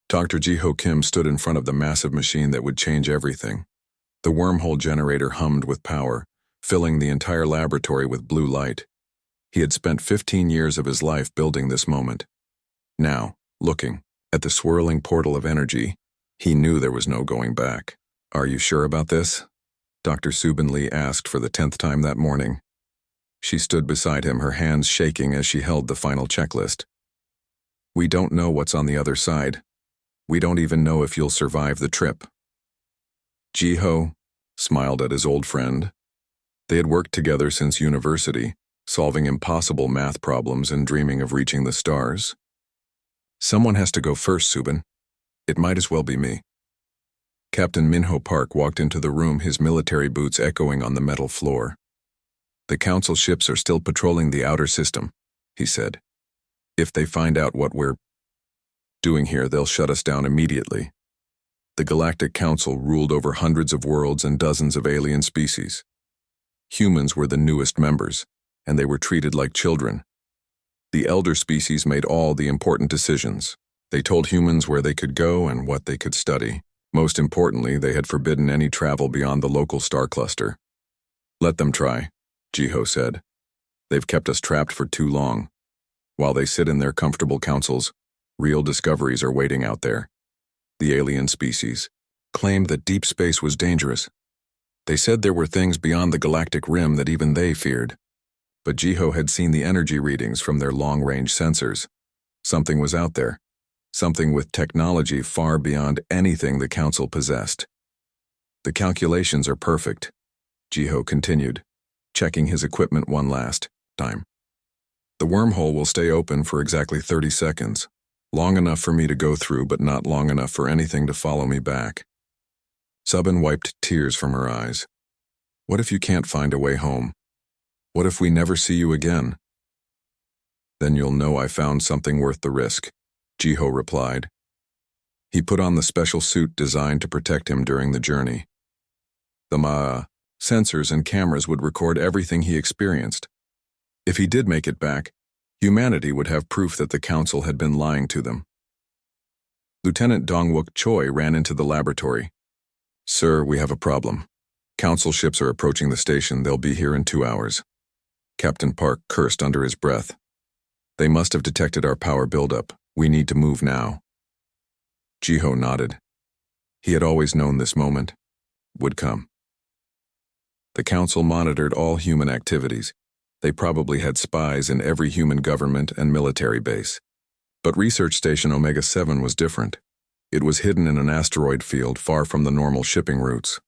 Dr. Jiho Kim stood in front of the massive machine that would change everything. The wormhole generator hummed with power, filling the entire laboratory with blue light. He had spent 15 years of his life building this moment. Now, looking at the swirling portal of energy, he knew there was no going back. "Are you sure about this?" Dr. Subin Lee asked for the 10th time that morning. She stood beside him, her hands shaking as she held the final checklist. "We don't know what's on the other side. We don't even know if you'll survive the trip." Jiho smiled at his old friend. They had worked together since university, solving impossible math problems and dreaming of reaching the stars. "Someone has to go first, Subin. It might as well be me." Captain Minho Park walked into the room, his military boots echoing on the metal floor. "The Council ships are still patrolling the outer system," he said. "If they find out what we're doing here, they'll shut us down immediately." The Galactic Council ruled over hundreds of worlds and dozens of alien species. Humans were the newest members, and they were treated like children. The elder species made all the important decisions. They told humans where they could go and what they could study. Most importantly, they had forbidden any travel beyond the local star cluster. "Let them try," Jiho said. "They've kept us trapped for too long. While they sit in their comfortable councils, real discoveries are waiting out there." The alien species claimed that deep space was dangerous. They said there were things beyond the galactic rim that even they feared. But Jiho had seen the energy readings from their long-range sensors. Something was out there. Something with technology far beyond anything the Council possessed. "The calculations are perfect," Jiho continued, checking his equipment one last time. "The wormhole will stay open for exactly 30 seconds, long enough for me to go through but not long enough for anything to follow me back." Subin wiped tears from her eyes. "What if you can't find a way home? What if we never see you again?" "Then you'll know I found something worth the risk," Jiho replied. He put on the special suit designed to protect him during the journey. The sensors and cameras would record everything he experienced. If he did make it back, humanity would have proof that the Council had been lying to them. Lieutenant Dongwook Choi ran into the laboratory. "Sir, we have a problem. Council ships are approaching the station. They'll be here in 2 hours. Captain Park cursed under his breath. "They must have detected our power buildup. We need to move now." Jiho nodded. He had always known this moment would come. The Council monitored all human activities. They probably had spies in every human government and military base. But Research Station Omega-7 was different. It was hidden in an asteroid field far from the normal shipping routes.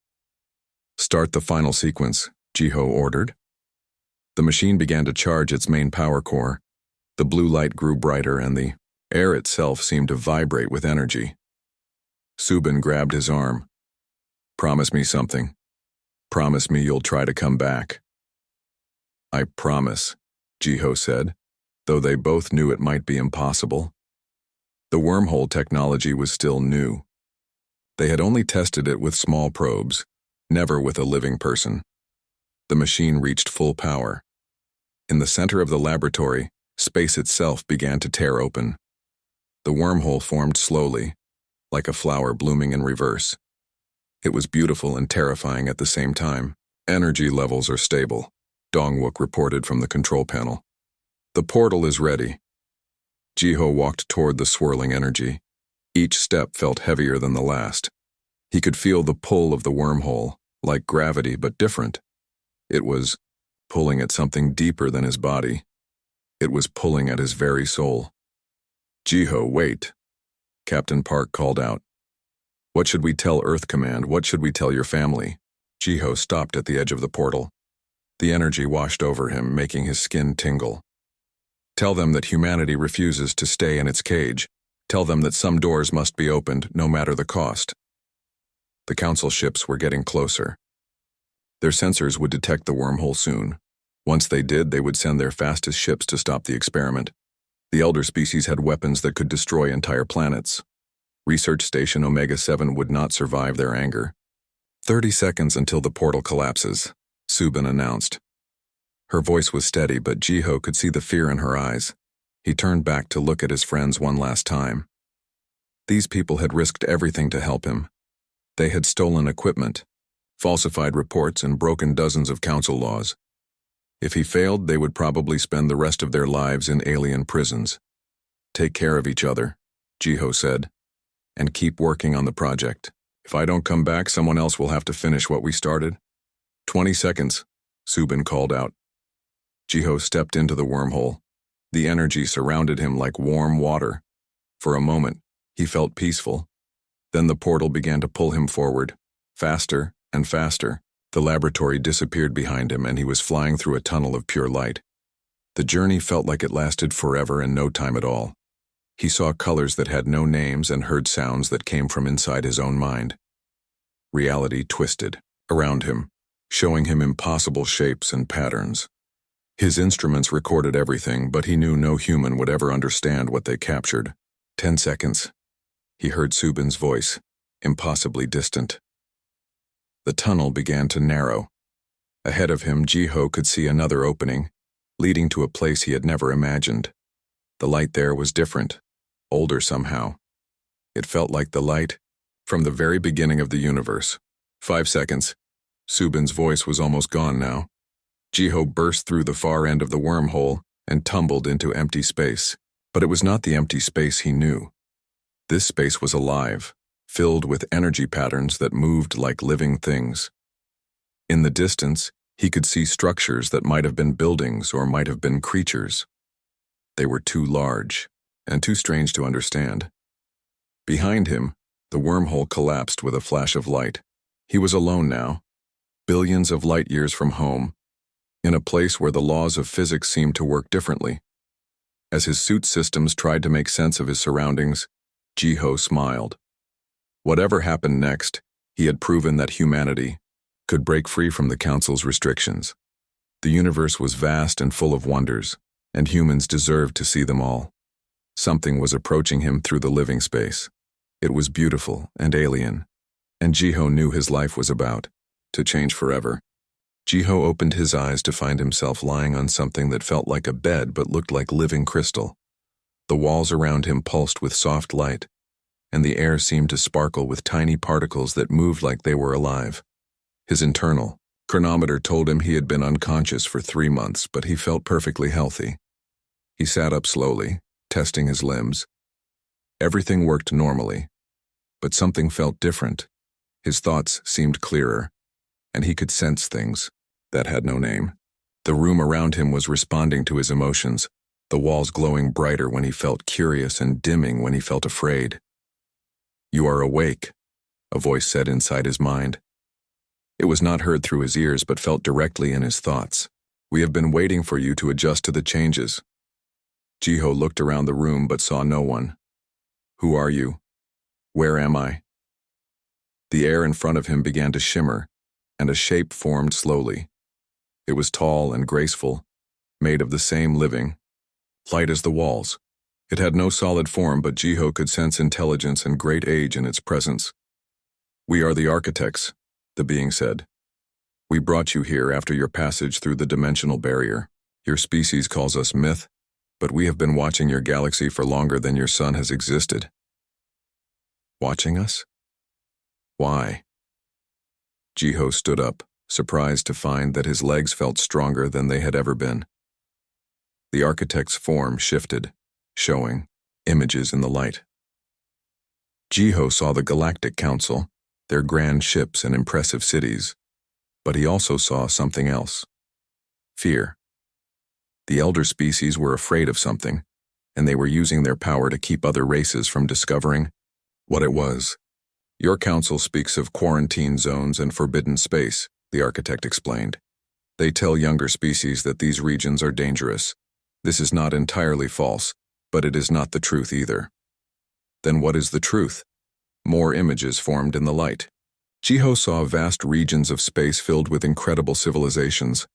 "Start the final sequence," Jiho ordered. The machine began to charge its main power core. The blue light grew brighter and the air itself seemed to vibrate with energy. Subin grabbed his arm. "Promise me something. Promise me you'll try to come back." "I promise," Jiho said, though they both knew it might be impossible. The wormhole technology was still new. They had only tested it with small probes, never with a living person. The machine reached full power. In the center of the laboratory, space itself began to tear open. The wormhole formed slowly, like a flower blooming in reverse. It was beautiful and terrifying at the same time. "Energy levels are stable," Dongwook reported from the control panel. "The portal is ready." Jiho walked toward the swirling energy. Each step felt heavier than the last. He could feel the pull of the wormhole, like gravity but different. It was pulling at something deeper than his body. It was pulling at his very soul. "Jiho, wait," Captain Park called out. "What should we tell Earth Command? What should we tell your family?" Jiho stopped at the edge of the portal. The energy washed over him, making his skin tingle. "Tell them that humanity refuses to stay in its cage. Tell them that some doors must be opened, no matter the cost." The Council ships were getting closer. Their sensors would detect the wormhole soon. Once they did, they would send their fastest ships to stop the experiment. The elder species had weapons that could destroy entire planets. Research Station Omega-7 would not survive their anger. 30 seconds until the portal collapses," Subin announced. Her voice was steady, but Jiho could see the fear in her eyes. He turned back to look at his friends one last time. These people had risked everything to help him. They had stolen equipment, falsified reports, and broken dozens of council laws. If he failed, they would probably spend the rest of their lives in alien prisons. "Take care of each other," Jiho said, "and keep working on the project. If I don't come back, someone else will have to finish what we started." 20 seconds, Subin called out. Jiho stepped into the wormhole. The energy surrounded him like warm water. For a moment, he felt peaceful. Then the portal began to pull him forward, faster and faster. The laboratory disappeared behind him, and he was flying through a tunnel of pure light. The journey felt like it lasted forever and no time at all. He saw colors that had no names and heard sounds that came from inside his own mind. Reality twisted around him, showing him impossible shapes and patterns. His instruments recorded everything, but he knew no human would ever understand what they captured. 10 seconds. He heard Subin's voice, impossibly distant. The tunnel began to narrow. Ahead of him, Jiho could see another opening, leading to a place he had never imagined. The light there was different, older somehow. It felt like the light from the very beginning of the universe. 5 seconds. Subin's voice was almost gone now. Jiho burst through the far end of the wormhole and tumbled into empty space. But it was not the empty space he knew. This space was alive, filled with energy patterns that moved like living things. In the distance, he could see structures that might have been buildings or might have been creatures. They were too large and too strange to understand. Behind him, the wormhole collapsed with a flash of light. He was alone now, billions of light years from home, in a place where the laws of physics seemed to work differently. As his suit systems tried to make sense of his surroundings, Jiho smiled. Whatever happened next, he had proven that humanity could break free from the Council's restrictions. The universe was vast and full of wonders, and humans deserved to see them all. Something was approaching him through the living space. It was beautiful and alien, and Jiho knew his life was about to change forever. Jiho opened his eyes to find himself lying on something that felt like a bed but looked like living crystal. The walls around him pulsed with soft light, and the air seemed to sparkle with tiny particles that moved like they were alive. His internal chronometer told him he had been unconscious for 3 months, but he felt perfectly healthy. He sat up slowly, testing his limbs. Everything worked normally, but something felt different. His thoughts seemed clearer, and he could sense things that had no name. The room around him was responding to his emotions, the walls glowing brighter when he felt curious and dimming when he felt afraid. "You are awake," a voice said inside his mind. It was not heard through his ears but felt directly in his thoughts. "We have been waiting for you to adjust to the changes." Jiho looked around the room but saw no one. "Who are you? Where am I?" The air in front of him began to shimmer, and a shape formed slowly. It was tall and graceful, made of the same living, light as the walls. It had no solid form, but Jiho could sense intelligence and great age in its presence. "We are the architects," the being said. "We brought you here after your passage through the dimensional barrier. Your species calls us myth, but we have been watching your galaxy for longer than your sun has existed." "Watching us? Why?" Jiho stood up, surprised to find that his legs felt stronger than they had ever been. The architect's form shifted, showing images in the light. Jiho saw the Galactic Council, their grand ships and impressive cities, but he also saw something else. Fear. The elder species were afraid of something, and they were using their power to keep other races from discovering what it was. "Your council speaks of quarantine zones and forbidden space," the architect explained. "They tell younger species that these regions are dangerous. This is not entirely false, but it is not the truth either." "Then what is the truth?" More images formed in the light. Jiho saw vast regions of space filled with incredible civilizations,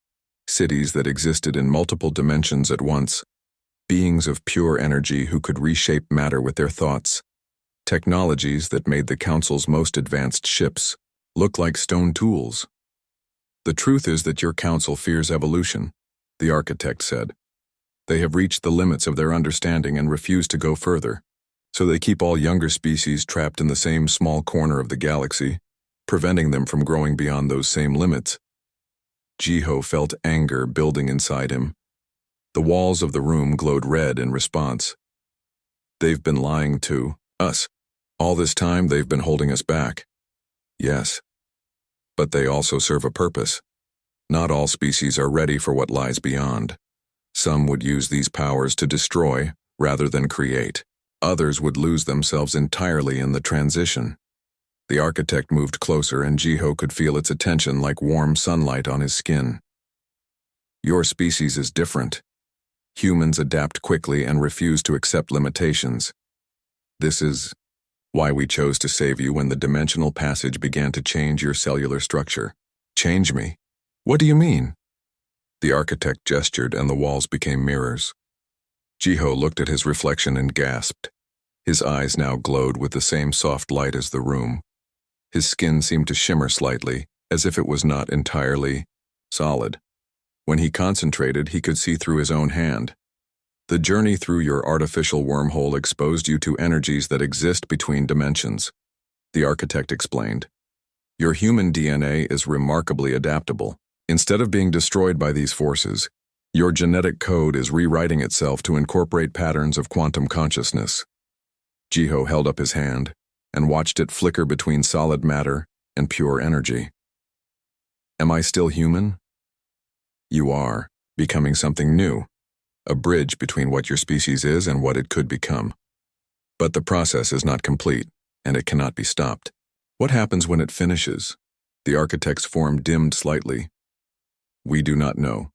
cities that existed in multiple dimensions at once, beings of pure energy who could reshape matter with their thoughts, technologies that made the Council's most advanced ships look like stone tools. "The truth is that your council fears evolution," the architect said. "They have reached the limits of their understanding and refuse to go further. So they keep all younger species trapped in the same small corner of the galaxy, preventing them from growing beyond those same limits. Jiho felt anger building inside him. The walls of the room glowed red in response. They've been lying to us. All this time they've been holding us back. Yes. But they also serve a purpose. Not all species are ready for what lies beyond. Some would use these powers to destroy rather than create. Others would lose themselves entirely in the transition. The architect moved closer and Jiho could feel its attention like warm sunlight on his skin. Your species is different. Humans adapt quickly and refuse to accept limitations. This is why we chose to save you when the dimensional passage began to change your cellular structure. Change me? What do you mean? The architect gestured and the walls became mirrors. Jiho looked at his reflection and gasped. His eyes now glowed with the same soft light as the room. His skin seemed to shimmer slightly, as if it was not entirely solid. When he concentrated, he could see through his own hand. The journey through your artificial wormhole exposed you to energies that exist between dimensions. The architect explained. Your human DNA is remarkably adaptable. Instead of being destroyed by these forces, your genetic code is rewriting itself to incorporate patterns of quantum consciousness. Jiho held up his hand and watched it flicker between solid matter and pure energy. Am I still human? You are, becoming something new, a bridge between what your species is and what it could become. But the process is not complete, and it cannot be stopped. What happens when it finishes? The architect's form dimmed slightly. We do not know.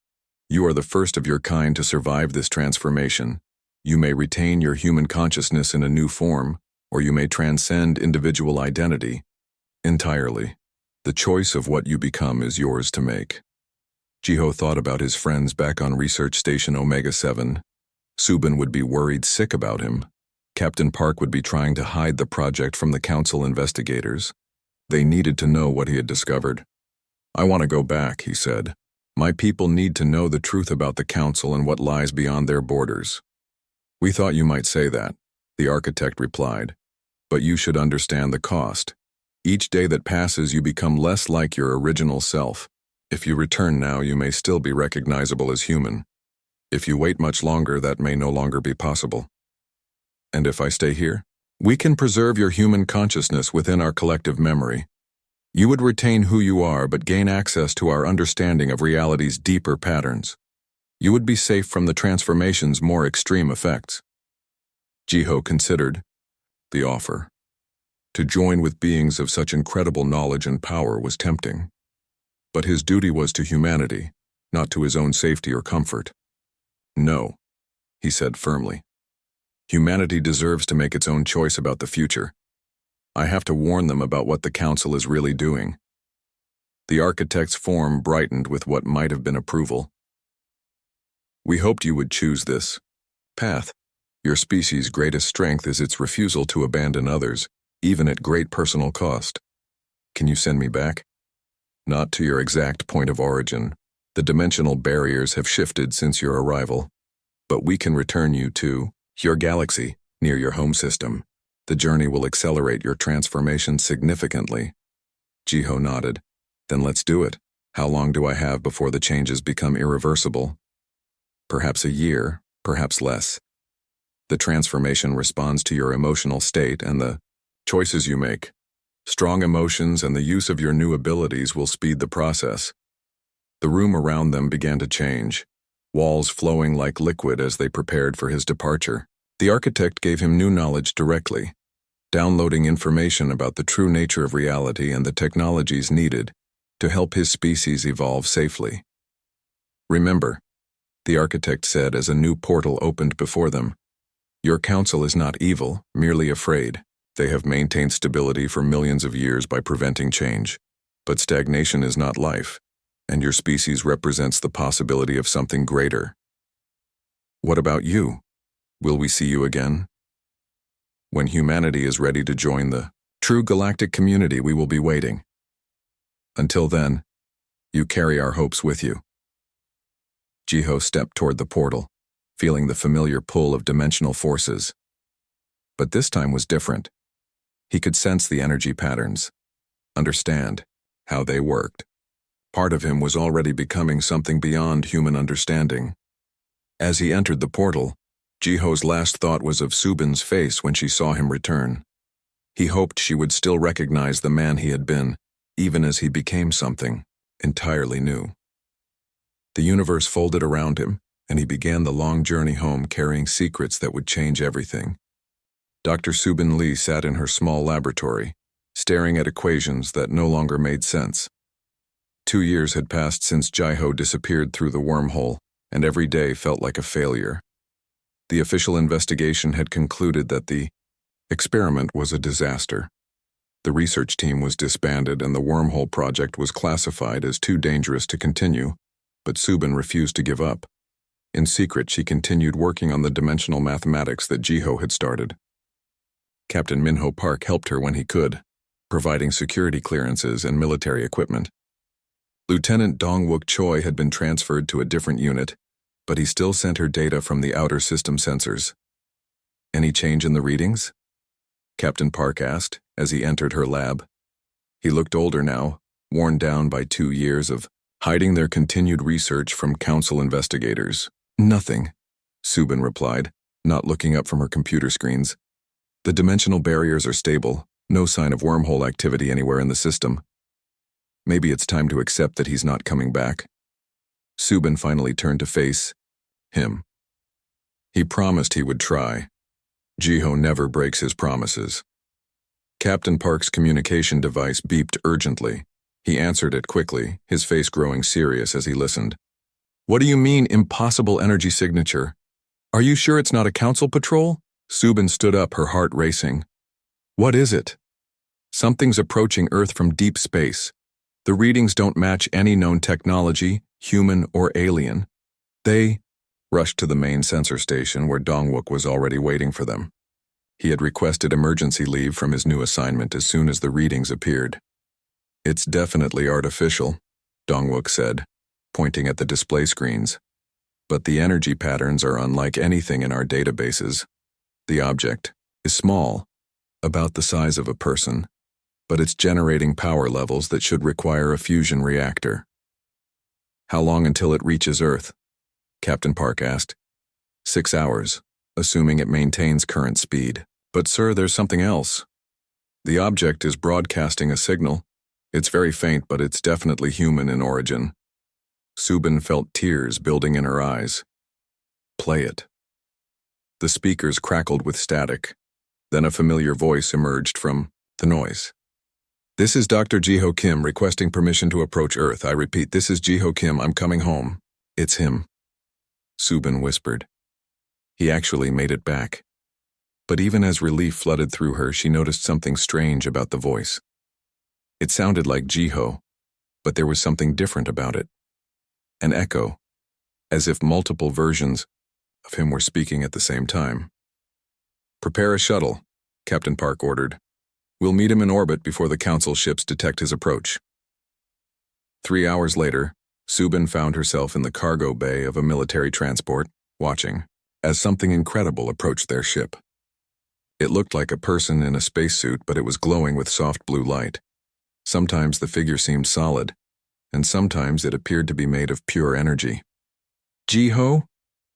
You are the first of your kind to survive this transformation. You may retain your human consciousness in a new form, or you may transcend individual identity entirely. The choice of what you become is yours to make. Jiho thought about his friends back on Research Station Omega-7. Subin would be worried sick about him. Captain Park would be trying to hide the project from the council investigators. They needed to know what he had discovered. I want to go back, he said. My people need to know the truth about the council and what lies beyond their borders. We thought you might say that, the architect replied. But you should understand the cost. Each day that passes, you become less like your original self. If you return now, you may still be recognizable as human. If you wait much longer, that may no longer be possible. And if I stay here? We can preserve your human consciousness within our collective memory. You would retain who you are, but gain access to our understanding of reality's deeper patterns. You would be safe from the transformation's more extreme effects. Jiho considered the offer. To join with beings of such incredible knowledge and power was tempting. But his duty was to humanity, not to his own safety or comfort. No, he said firmly. Humanity deserves to make its own choice about the future. I have to warn them about what the council is really doing. The architect's form brightened with what might have been approval. We hoped you would choose this path. Your species' greatest strength is its refusal to abandon others, even at great personal cost. Can you send me back? Not to your exact point of origin. The dimensional barriers have shifted since your arrival. But we can return you to your galaxy, near your home system. The journey will accelerate your transformation significantly. Jiho nodded. Then let's do it. How long do I have before the changes become irreversible? Perhaps a year, perhaps less. The transformation responds to your emotional state and the choices you make. Strong emotions and the use of your new abilities will speed the process. The room around them began to change, walls flowing like liquid as they prepared for his departure. The architect gave him new knowledge directly, downloading information about the true nature of reality and the technologies needed to help his species evolve safely. Remember, the architect said as a new portal opened before them, your council is not evil, merely afraid. They have maintained stability for millions of years by preventing change. But stagnation is not life, and your species represents the possibility of something greater. What about you? Will we see you again? When humanity is ready to join the true galactic community, we will be waiting. Until then, you carry our hopes with you. Jiho stepped toward the portal, feeling the familiar pull of dimensional forces. But this time was different. He could sense the energy patterns, understand how they worked. Part of him was already becoming something beyond human understanding. As he entered the portal, Jiho's last thought was of Subin's face when she saw him return. He hoped she would still recognize the man he had been, even as he became something entirely new. The universe folded around him, and he began the long journey home carrying secrets that would change everything. Dr. Subin Lee sat in her small laboratory, staring at equations that no longer made sense. 2 years had passed since Jiho disappeared through the wormhole, and every day felt like a failure. The official investigation had concluded that the experiment was a disaster. The research team was disbanded and the wormhole project was classified as too dangerous to continue, but Subin refused to give up. In secret, she continued working on the dimensional mathematics that Jiho had started. Captain Minho Park helped her when he could, providing security clearances and military equipment. Lieutenant Dongwook Choi had been transferred to a different unit, but he still sent her data from the outer system sensors. Any change in the readings? Captain Park asked as he entered her lab. He looked older now, worn down by 2 years of hiding their continued research from council investigators. Nothing, Subin replied, not looking up from her computer screens. The dimensional barriers are stable, no sign of wormhole activity anywhere in the system. Maybe it's time to accept that he's not coming back. Subin finally turned to face him. He promised he would try. Jiho never breaks his promises. Captain Park's communication device beeped urgently. He answered it quickly, his face growing serious as he listened. What do you mean, impossible energy signature? Are you sure it's not a council patrol? Subin stood up, her heart racing. What is it? Something's approaching Earth from deep space. The readings don't match any known technology, human or alien. They rushed to the main sensor station where Dongwook was already waiting for them. He had requested emergency leave from his new assignment as soon as the readings appeared. It's definitely artificial, Dongwook said, pointing at the display screens. But the energy patterns are unlike anything in our databases. The object is small, about the size of a person, but it's generating power levels that should require a fusion reactor. How long until it reaches Earth? Captain Park asked. 6 hours, assuming it maintains current speed. But sir, there's something else. The object is broadcasting a signal. It's very faint, but it's definitely human in origin. Subin felt tears building in her eyes. Play it. The speakers crackled with static. Then a familiar voice emerged from the noise. This is Dr. Jiho Kim requesting permission to approach Earth. I repeat, this is Jiho Kim. I'm coming home. It's him. Subin whispered. He actually made it back. But even as relief flooded through her, she noticed something strange about the voice. It sounded like Jiho, but there was something different about it. An echo, as if multiple versions of him were speaking at the same time. Prepare a shuttle, Captain Park ordered. We'll meet him in orbit before the council ships detect his approach. 3 hours later, Subin found herself in the cargo bay of a military transport, watching as something incredible approached their ship. It looked like a person in a spacesuit, but it was glowing with soft blue light. Sometimes the figure seemed solid, and sometimes it appeared to be made of pure energy. Jiho?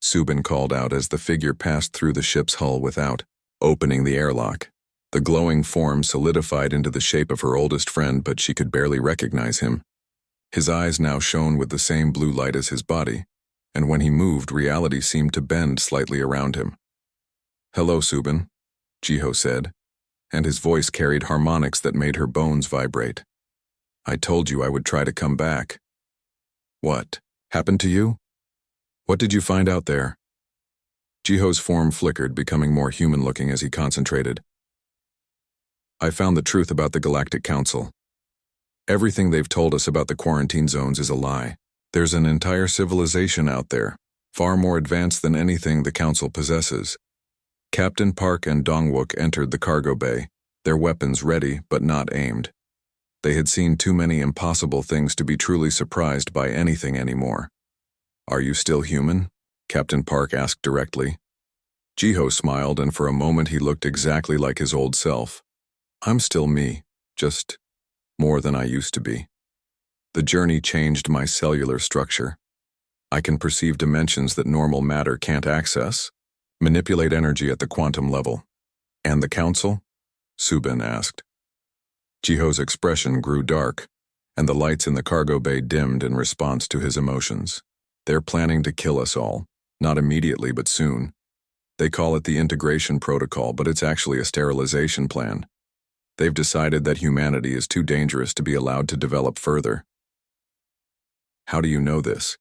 Subin called out as the figure passed through the ship's hull without opening the airlock. The glowing form solidified into the shape of her oldest friend, but she could barely recognize him. His eyes now shone with the same blue light as his body, and when he moved, reality seemed to bend slightly around him. Hello, Subin, Jiho said, and his voice carried harmonics that made her bones vibrate. I told you I would try to come back. What happened to you? What did you find out there? Jiho's form flickered, becoming more human-looking as he concentrated. I found the truth about the Galactic Council. Everything they've told us about the quarantine zones is a lie. There's an entire civilization out there, far more advanced than anything the Council possesses. Captain Park and Dongwook entered the cargo bay, their weapons ready but not aimed. They had seen too many impossible things to be truly surprised by anything anymore. Are you still human? Captain Park asked directly. Jiho smiled, and for a moment he looked exactly like his old self. I'm still me, just more than I used to be. The journey changed my cellular structure. I can perceive dimensions that normal matter can't access, manipulate energy at the quantum level. And the council? Subin asked. Jiho's expression grew dark, and the lights in the cargo bay dimmed in response to his emotions. They're planning to kill us all, not immediately but soon. They call it the integration protocol, but it's actually a sterilization plan. They've decided that humanity is too dangerous to be allowed to develop further. How do you know this?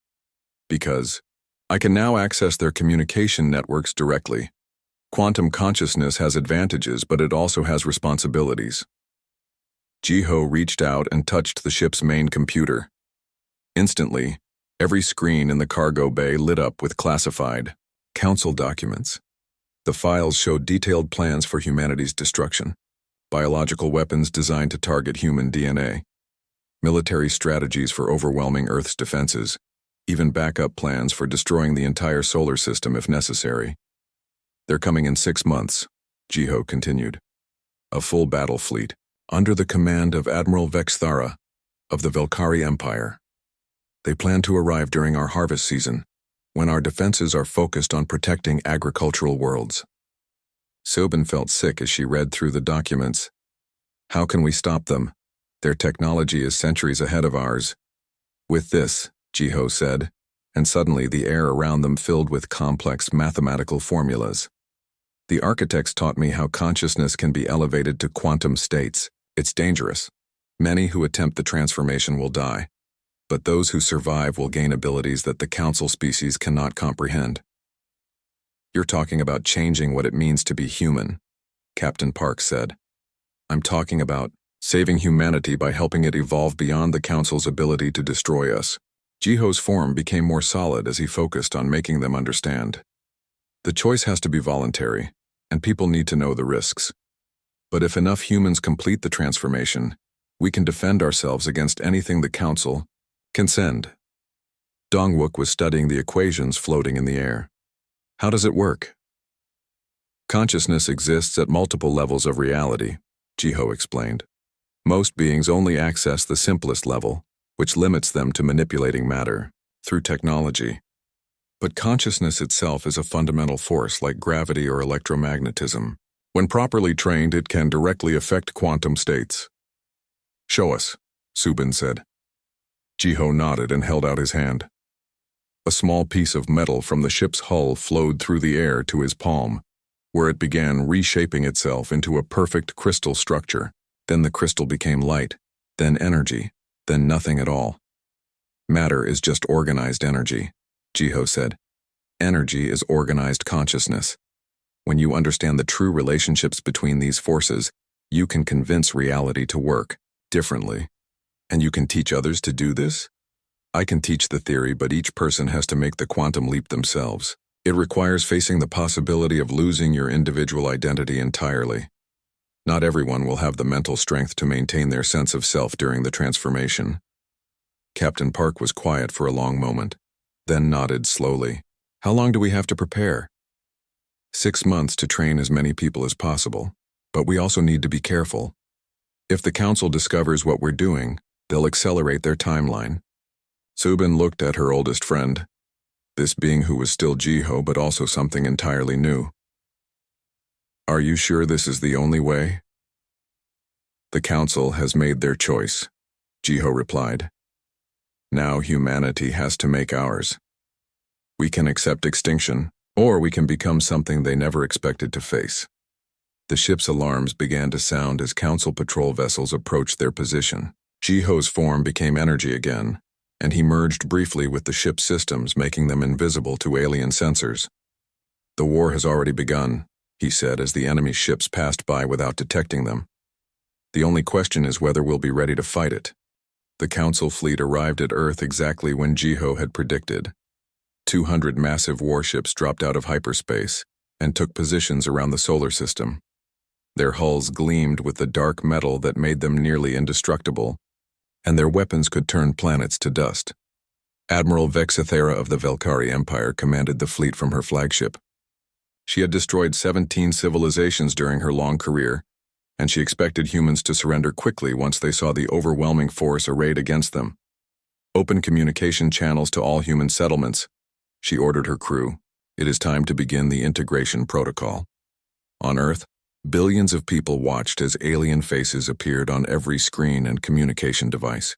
Because I can now access their communication networks directly. Quantum consciousness has advantages, but it also has responsibilities. Jiho reached out and touched the ship's main computer. Instantly, every screen in the cargo bay lit up with classified council documents. The files showed detailed plans for humanity's destruction, biological weapons designed to target human DNA, military strategies for overwhelming Earth's defenses, even backup plans for destroying the entire solar system if necessary. They're coming in 6 months, Jiho continued. A full battle fleet, under the command of Admiral Vexthara of the Velkari Empire. They plan to arrive during our harvest season, when our defenses are focused on protecting agricultural worlds. Sobin felt sick as she read through the documents. How can we stop them? Their technology is centuries ahead of ours. With this, Jiho said, and suddenly the air around them filled with complex mathematical formulas. The architects taught me how consciousness can be elevated to quantum states. It's dangerous. Many who attempt the transformation will die, but those who survive will gain abilities that the council species cannot comprehend. You're talking about changing what it means to be human, Captain Park said. I'm talking about saving humanity by helping it evolve beyond the council's ability to destroy us. Jiho's form became more solid as he focused on making them understand. The choice has to be voluntary, and people need to know the risks. But if enough humans complete the transformation, we can defend ourselves against anything the council can send. Dongwook was studying the equations floating in the air. How does it work? Consciousness exists at multiple levels of reality, Jiho explained. Most beings only access the simplest level, which limits them to manipulating matter through technology. But consciousness itself is a fundamental force like gravity or electromagnetism. When properly trained, it can directly affect quantum states. Show us, Subin said. Jiho nodded and held out his hand. A small piece of metal from the ship's hull flowed through the air to his palm, where it began reshaping itself into a perfect crystal structure. Then the crystal became light, then energy, then nothing at all. Matter is just organized energy, Jiho said. Energy is organized consciousness. When you understand the true relationships between these forces, you can convince reality to work differently. And you can teach others to do this? I can teach the theory, but each person has to make the quantum leap themselves. It requires facing the possibility of losing your individual identity entirely. Not everyone will have the mental strength to maintain their sense of self during the transformation. Captain Park was quiet for a long moment, then nodded slowly. How long do we have to prepare? 6 months to train as many people as possible, but we also need to be careful. If the council discovers what we're doing, they'll accelerate their timeline. Subin looked at her oldest friend, this being who was still Jiho but also something entirely new. Are you sure this is the only way? The council has made their choice, Jiho replied. Now humanity has to make ours. We can accept extinction, or we can become something they never expected to face. The ship's alarms began to sound as council patrol vessels approached their position. Jiho's form became energy again, and he merged briefly with the ship's systems, making them invisible to alien sensors. The war has already begun, he said as the enemy ships passed by without detecting them. The only question is whether we'll be ready to fight it. The council fleet arrived at Earth exactly when Jiho had predicted. 200 massive warships dropped out of hyperspace and took positions around the solar system. Their hulls gleamed with the dark metal that made them nearly indestructible, and their weapons could turn planets to dust. Admiral Vexthara of the Velkari Empire commanded the fleet from her flagship. She had destroyed 17 civilizations during her long career, and she expected humans to surrender quickly once they saw the overwhelming force arrayed against them. Open communication channels to all human settlements, she ordered her crew. It is time to begin the integration protocol. On Earth, billions of people watched as alien faces appeared on every screen and communication device.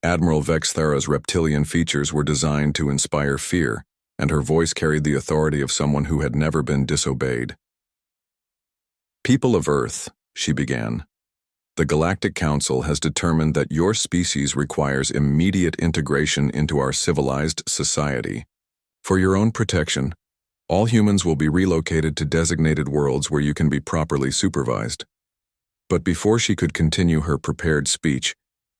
Admiral Vexthara's reptilian features were designed to inspire fear, and her voice carried the authority of someone who had never been disobeyed. "People of Earth," she began, "the Galactic Council has determined that your species requires immediate integration into our civilized society. For your own protection, all humans will be relocated to designated worlds where you can be properly supervised." But before she could continue her prepared speech,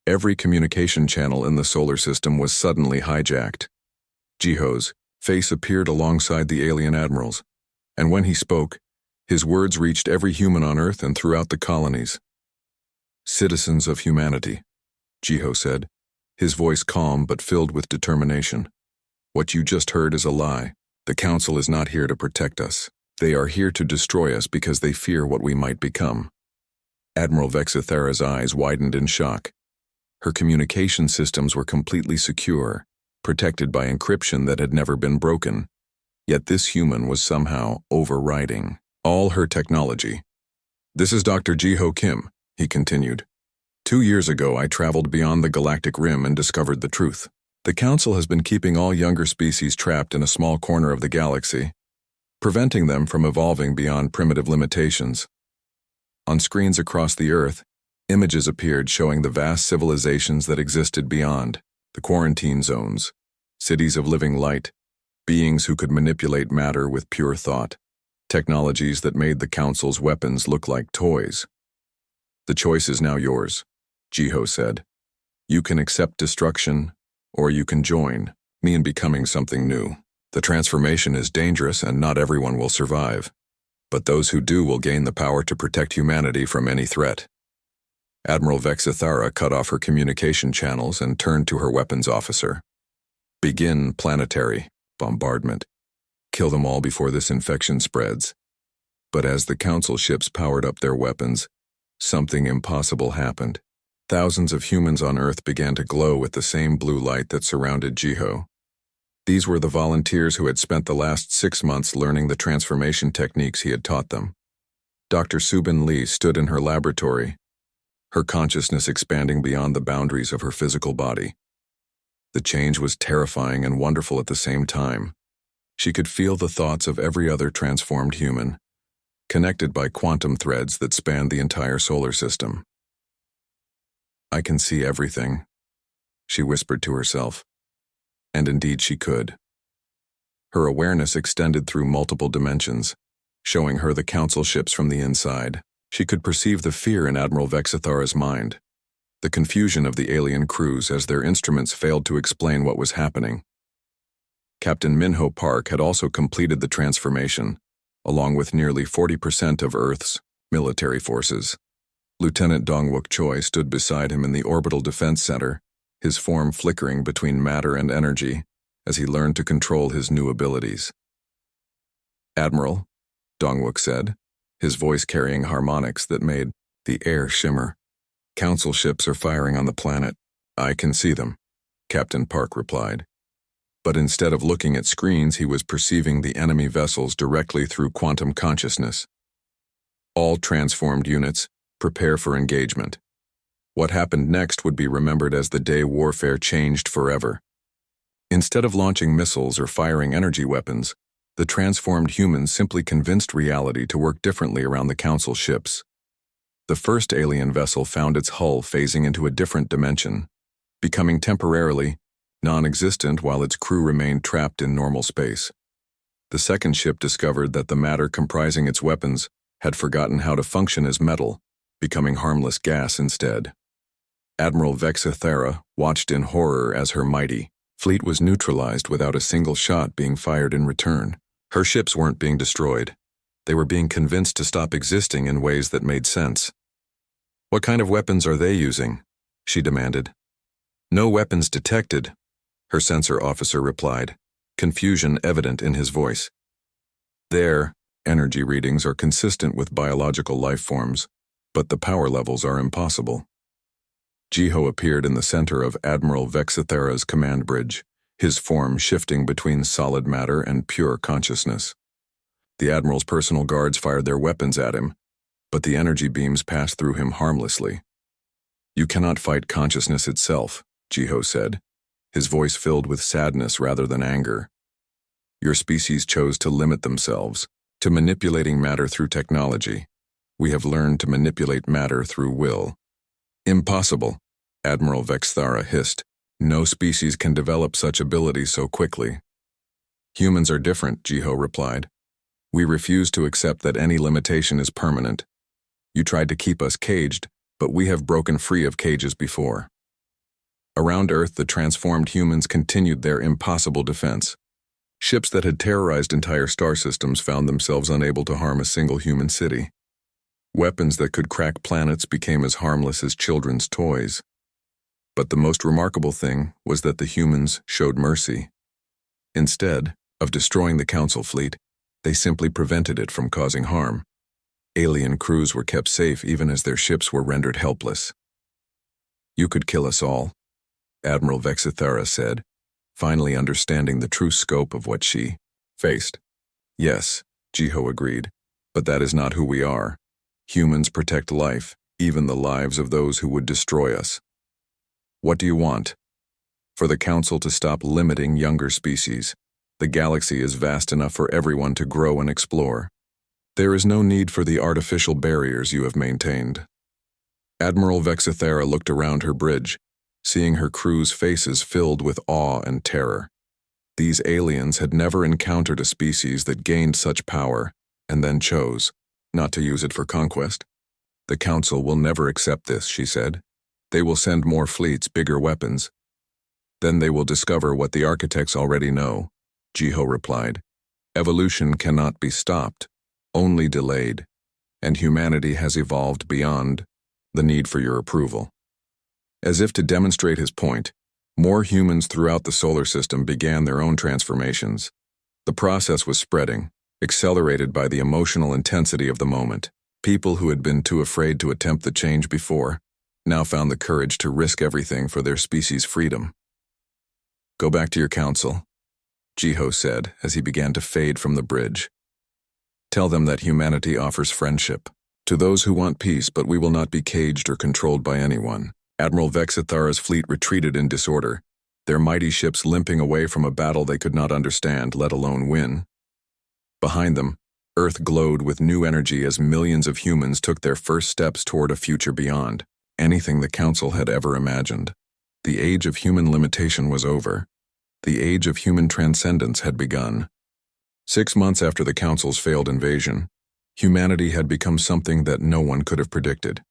every communication channel in the solar system was suddenly hijacked. Jiho's face appeared alongside the alien admiral's, and when he spoke, his words reached every human on Earth and throughout the colonies. "Citizens of humanity," Jiho said, his voice calm but filled with determination. "What you just heard is a lie. The Council is not here to protect us. They are here to destroy us because they fear what we might become." Admiral Vexithara's eyes widened in shock. Her communication systems were completely secure, protected by encryption that had never been broken. Yet this human was somehow overriding all her technology. "This is Dr. Jiho Kim," he continued. "2 years ago, I traveled beyond the galactic rim and discovered the truth. The Council has been keeping all younger species trapped in a small corner of the galaxy, preventing them from evolving beyond primitive limitations. On screens across the Earth, images appeared showing the vast civilizations that existed beyond, the quarantine zones, cities of living light, beings who could manipulate matter with pure thought, technologies that made the Council's weapons look like toys. "The choice is now yours," Jiho said. "You can accept destruction, or you can join me in becoming something new. The transformation is dangerous and not everyone will survive, but those who do will gain the power to protect humanity from any threat." Admiral Vexithara cut off her communication channels and turned to her weapons officer. "Begin planetary bombardment. Kill them all before this infection spreads." But as the Council ships powered up their weapons, something impossible happened. Thousands of humans on Earth began to glow with the same blue light that surrounded Jiho. These were the volunteers who had spent the last 6 months learning the transformation techniques he had taught them. Dr. Subin Lee stood in her laboratory, her consciousness expanding beyond the boundaries of her physical body. The change was terrifying and wonderful at the same time. She could feel the thoughts of every other transformed human, connected by quantum threads that spanned the entire solar system. "I can see everything," she whispered to herself. And indeed she could. Her awareness extended through multiple dimensions, showing her the Council ships from the inside. She could perceive the fear in Admiral Vexithara's mind, the confusion of the alien crews as their instruments failed to explain what was happening. Captain Minho Park had also completed the transformation, along with nearly 40% of Earth's military forces. Lieutenant Dongwook Choi stood beside him in the Orbital Defense Center, his form flickering between matter and energy as he learned to control his new abilities. "Admiral," Dongwook said, his voice carrying harmonics that made the air shimmer. "Council ships are firing on the planet." "I can see them," Captain Park replied. But instead of looking at screens, he was perceiving the enemy vessels directly through quantum consciousness. "All transformed units, prepare for engagement." What happened next would be remembered as the day warfare changed forever. Instead of launching missiles or firing energy weapons, the transformed humans simply convinced reality to work differently around the Council ships. The first alien vessel found its hull phasing into a different dimension, becoming temporarily non-existent while its crew remained trapped in normal space. The second ship discovered that the matter comprising its weapons had forgotten how to function as metal, becoming harmless gas instead. Admiral Vexithara watched in horror as her mighty fleet was neutralized without a single shot being fired in return. Her ships weren't being destroyed. They were being convinced to stop existing in ways that made sense. "What kind of weapons are they using?" she demanded. "No weapons detected," her sensor officer replied, confusion evident in his voice. "They're Energy readings are consistent with biological life forms, but the power levels are impossible. Jiho appeared in the center of Admiral Vexithera's command bridge, his form shifting between solid matter and pure consciousness. The Admiral's personal guards fired their weapons at him, but the energy beams passed through him harmlessly. "You cannot fight consciousness itself," Jiho said, his voice filled with sadness rather than anger. "Your species chose to limit themselves to manipulating matter through technology. We have learned to manipulate matter through will." "Impossible," Admiral Vexthara hissed. "No species can develop such abilities so quickly." "Humans are different," Jiho replied. "We refuse to accept that any limitation is permanent. You tried to keep us caged, but we have broken free of cages before." Around Earth, the transformed humans continued their impossible defense. Ships that had terrorized entire star systems found themselves unable to harm a single human city. Weapons that could crack planets became as harmless as children's toys. But the most remarkable thing was that the humans showed mercy. Instead of destroying the Council fleet, they simply prevented it from causing harm. Alien crews were kept safe even as their ships were rendered helpless. "You could kill us all," Admiral Vexithara said, finally understanding the true scope of what she faced. "Yes," Jiho agreed, "but that is not who we are. Humans protect life, even the lives of those who would destroy us." "What do you want?" "For the Council to stop limiting younger species. The galaxy is vast enough for everyone to grow and explore. There is no need for the artificial barriers you have maintained." Admiral Vexithera looked around her bridge, seeing her crew's faces filled with awe and terror. These aliens had never encountered a species that gained such power and then chose not to use it for conquest. "The Council will never accept this," she said. "They will send more fleets, bigger weapons. Then they will discover what the architects already know," Jiho replied. "Evolution cannot be stopped, only delayed, and humanity has evolved beyond the need for your approval." As if to demonstrate his point, more humans throughout the solar system began their own transformations. The process was spreading, accelerated by the emotional intensity of the moment. People who had been too afraid to attempt the change before now found the courage to risk everything for their species' freedom. "Go back to your council," Jiho said as he began to fade from the bridge. "Tell them that humanity offers friendship to those who want peace, but we will not be caged or controlled by anyone." Admiral Vexithara's fleet retreated in disorder, their mighty ships limping away from a battle they could not understand, let alone win. Behind them, Earth glowed with new energy as millions of humans took their first steps toward a future beyond anything the Council had ever imagined. The age of human limitation was over. The age of human transcendence had begun. 6 months after the Council's failed invasion, humanity had become something that no one could have predicted.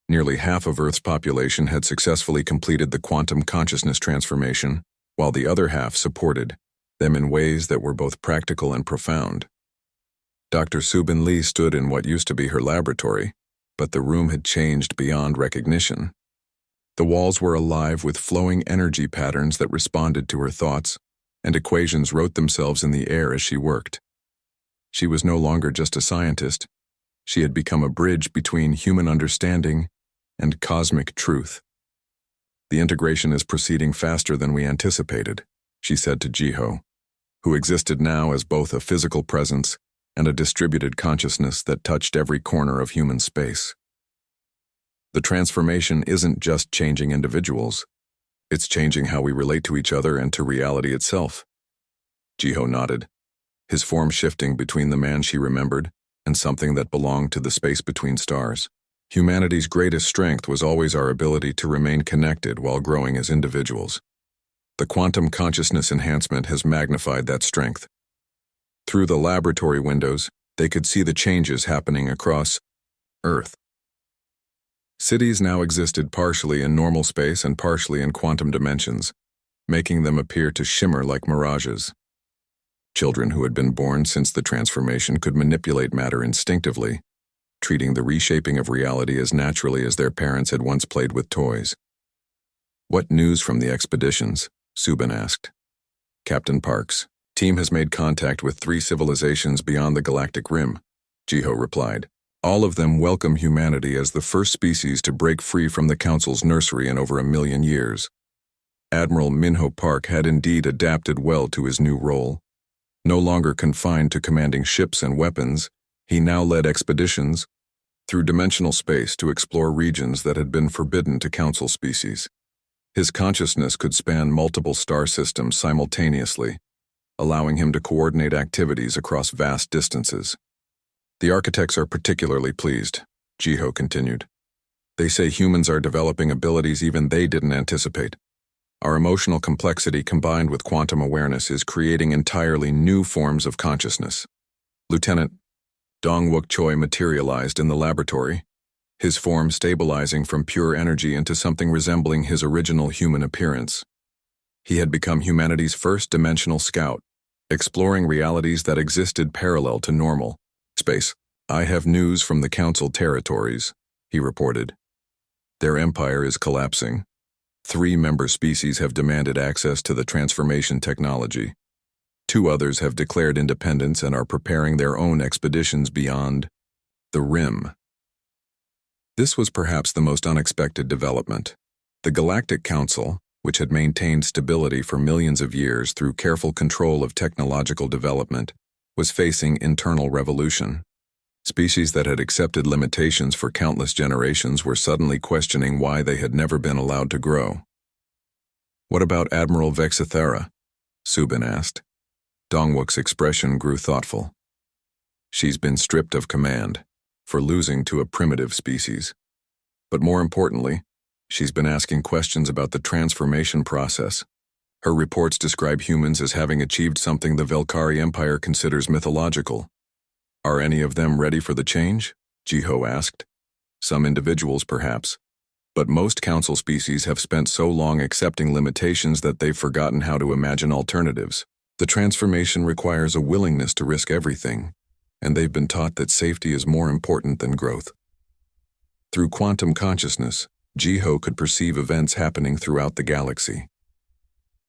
Nearly half of Earth's population had successfully completed the quantum consciousness transformation, while the other half supported them in ways that were both practical and profound. Dr. Subin Lee stood in what used to be her laboratory, but the room had changed beyond recognition. The walls were alive with flowing energy patterns that responded to her thoughts, and equations wrote themselves in the air as she worked. She was no longer just a scientist. She had become a bridge between human understanding and cosmic truth. "The integration is proceeding faster than we anticipated," she said to Jiho, who existed now as both a physical presence and a distributed consciousness that touched every corner of human space. "The transformation isn't just changing individuals, it's changing how we relate to each other and to reality itself." Jiho nodded, his form shifting between the man she remembered and something that belonged to the space between stars. Humanity's greatest strength was always our ability to remain connected while growing as individuals. The quantum consciousness enhancement has magnified that strength. Through the laboratory windows, they could see the changes happening across Earth. Cities now existed partially in normal space and partially in quantum dimensions, making them appear to shimmer like mirages. Children who had been born since the transformation could manipulate matter instinctively, treating the reshaping of reality as naturally as their parents had once played with toys. "What news from the expeditions?" Subin asked. "Captain Parks," Team has made contact with 3 civilizations beyond the galactic rim, Jiho replied. All of them welcome humanity as the first species to break free from the Council's nursery in over 1,000,000 years. Admiral Minho Park had indeed adapted well to his new role. No longer confined to commanding ships and weapons, he now led expeditions through dimensional space to explore regions that had been forbidden to Council species. His consciousness could span multiple star systems simultaneously, allowing him to coordinate activities across vast distances. The architects are particularly pleased, Jiho continued. They say humans are developing abilities even they didn't anticipate. Our emotional complexity combined with quantum awareness is creating entirely new forms of consciousness. Lieutenant Dongwook Choi materialized in the laboratory, his form stabilizing from pure energy into something resembling his original human appearance. He had become humanity's first dimensional scout, exploring realities that existed parallel to normal space. I have news from the Council territories, he reported. Their empire is collapsing. 3 member species have demanded access to the transformation technology. 2 others have declared independence and are preparing their own expeditions beyond the rim. This was perhaps the most unexpected development. The Galactic Council, which had maintained stability for millions of years through careful control of technological development, was facing internal revolution. Species that had accepted limitations for countless generations were suddenly questioning why they had never been allowed to grow. What about Admiral Vexithera? Subin asked. Dongwook's expression grew thoughtful. She's been stripped of command, for losing to a primitive species. But more importantly, she's been asking questions about the transformation process. Her reports describe humans as having achieved something the Velkari Empire considers mythological. Are any of them ready for the change? Jiho asked. Some individuals, perhaps. But most Council species have spent so long accepting limitations that they've forgotten how to imagine alternatives. The transformation requires a willingness to risk everything, and they've been taught that safety is more important than growth. Through quantum consciousness, Jiho could perceive events happening throughout the galaxy.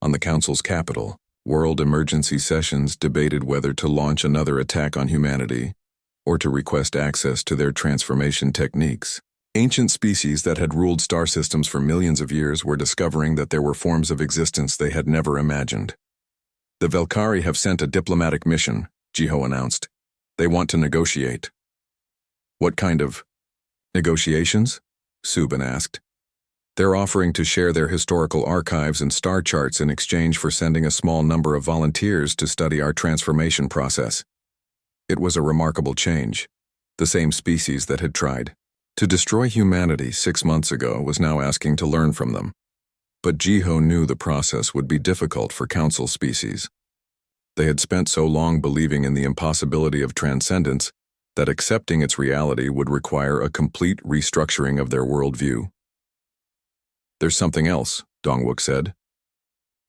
On the Council's capital, World Emergency Sessions debated whether to launch another attack on humanity or to request access to their transformation techniques. Ancient species that had ruled star systems for millions of years were discovering that there were forms of existence they had never imagined. The Velkari have sent a diplomatic mission, Jiho announced. They want to negotiate. What kind of negotiations? Subin asked. They're offering to share their historical archives and star charts in exchange for sending a small number of volunteers to study our transformation process. It was a remarkable change. The same species that had tried to destroy humanity 6 months ago was now asking to learn from them. But Jiho knew the process would be difficult for Council species. They had spent so long believing in the impossibility of transcendence that accepting its reality would require a complete restructuring of their worldview. There's something else, Dongwook said.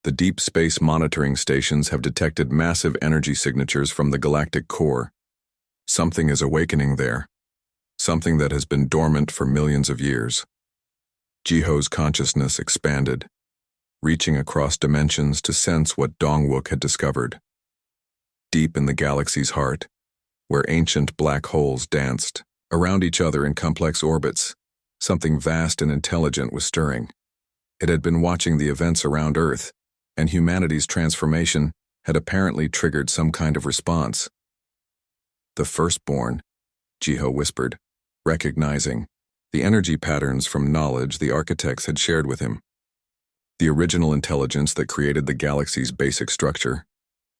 The deep space monitoring stations have detected massive energy signatures from the galactic core. Something is awakening there. Something that has been dormant for millions of years. Jiho's consciousness expanded, reaching across dimensions to sense what Dongwook had discovered. Deep in the galaxy's heart, where ancient black holes danced around each other in complex orbits, something vast and intelligent was stirring. It had been watching the events around Earth, and humanity's transformation had apparently triggered some kind of response. The firstborn, Jiho whispered, recognizing the energy patterns from knowledge the architects had shared with him. The original intelligence that created the galaxy's basic structure.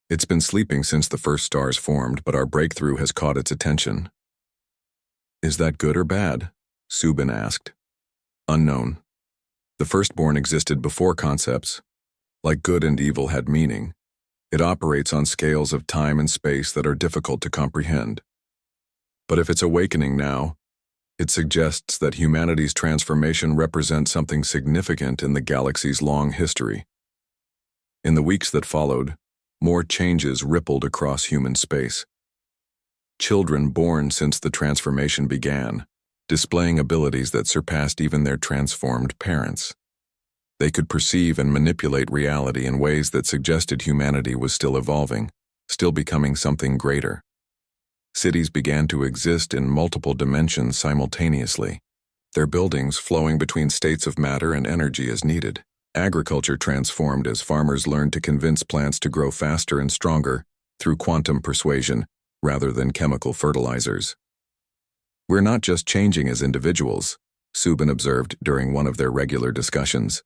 It's been sleeping since the first stars formed, but our breakthrough has caught its attention. Is that good or bad? Subin asked. Unknown. The firstborn existed before concepts. Like good and evil had meaning. It operates on scales of time and space that are difficult to comprehend. But if it's awakening now, it suggests that humanity's transformation represents something significant in the galaxy's long history. In the weeks that followed, more changes rippled across human space. Children born since the transformation began, displaying abilities that surpassed even their transformed parents. They could perceive and manipulate reality in ways that suggested humanity was still evolving, still becoming something greater. Cities began to exist in multiple dimensions simultaneously, their buildings flowing between states of matter and energy as needed. Agriculture transformed as farmers learned to convince plants to grow faster and stronger through quantum persuasion rather than chemical fertilizers. "We're not just changing as individuals," Subin observed during one of their regular discussions.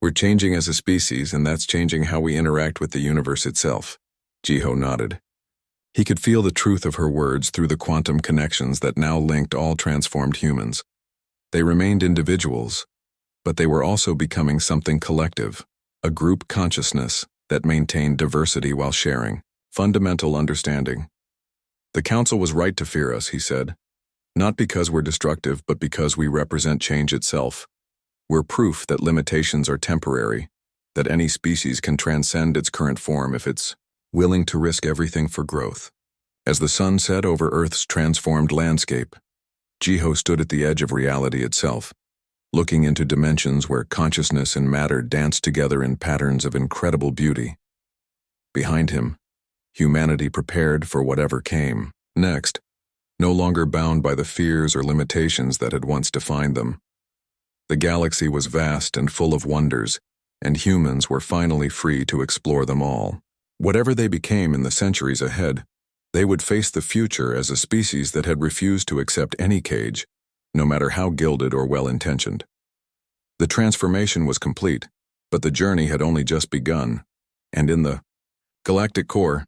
"We're changing as a species, and that's changing how we interact with the universe itself." Jiho nodded. He could feel the truth of her words through the quantum connections that now linked all transformed humans. They remained individuals, but they were also becoming something collective, a group consciousness that maintained diversity while sharing fundamental understanding. "The Council was right to fear us," he said. "Not because we're destructive, but because we represent change itself. We're proof that limitations are temporary, that any species can transcend its current form if it's willing to risk everything for growth." As the sun set over Earth's transformed landscape, Jiho stood at the edge of reality itself, looking into dimensions where consciousness and matter danced together in patterns of incredible beauty. Behind him, humanity prepared for whatever came next, no longer bound by the fears or limitations that had once defined them. The galaxy was vast and full of wonders, and humans were finally free to explore them all. Whatever they became in the centuries ahead, they would face the future as a species that had refused to accept any cage, no matter how gilded or well-intentioned. The transformation was complete, but the journey had only just begun, and in the galactic core,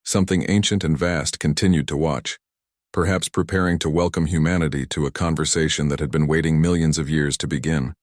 something ancient and vast continued to watch, perhaps preparing to welcome humanity to a conversation that had been waiting millions of years to begin.